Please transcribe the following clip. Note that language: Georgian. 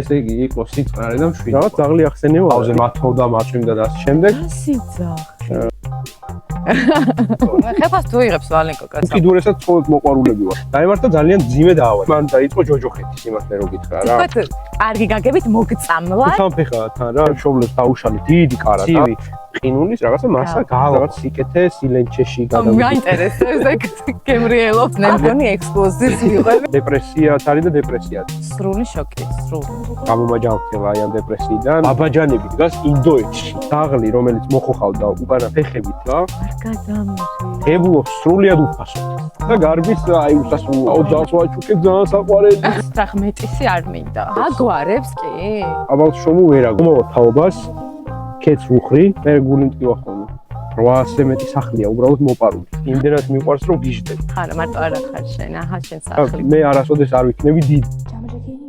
ესე იგი იყო სიწყნარე და მშვიდი. რაღაც ძაღლი ახსენეო. ავზე მათოვდა, მაწვიმდა და ამ შემდეგ. სიძახი. ხებას თუ იღებს ვალენკო კაცო. უკიდურესად ცხოვრობ მოყვარულები ვარ. დაემართა ძალიან ძიმე დაავა. მან დაიწყო ჯოჯოხეთის იმასთან რო გითხრა რა. თქვენ კარგი გაგებით მოგწამლად. თან ფეხა თან რა შობლებს დაუშალი დიდი კარატა. ცივი ყინულის რაღაცა მასა რაღაც სიკეთე სილენჩეში გადავიდა. მაინტერესებს ეგ გემრიელობთ ნემგონი ექსკლუზივს ვიღებ. დეპრესიაც არის და დეპრესიაც. სრული შოკი, სრული. გამომაჯამრთელა აი ამ დეპრესიიდან. აბაჯანები დგას ინდოეთში. დაღლი რომელიც მოხოხავდა უკანა ფეხებით რა. არ გადამრი. ებულობს სრულიად უფასოდ. და გარბის აი უსასრულო. აუ დასვაჩუკე ძალიან საყვარელი. სტრახ მეტისი არ მინდა. აგვარებს კი? აბალ შომუ ვერ აგმოვა თაობას. კეთს უხრი, მე გული მტკივა ხოლმე. 800 მეტი სახლია უბრალოდ მოპარული. იმდენად მიყვარს რომ გიждდები. ხარა მარტო არა ხარ შენ, აჰა შენ სახლი. მე არასოდეს არ ვიქნები დიდი. Jump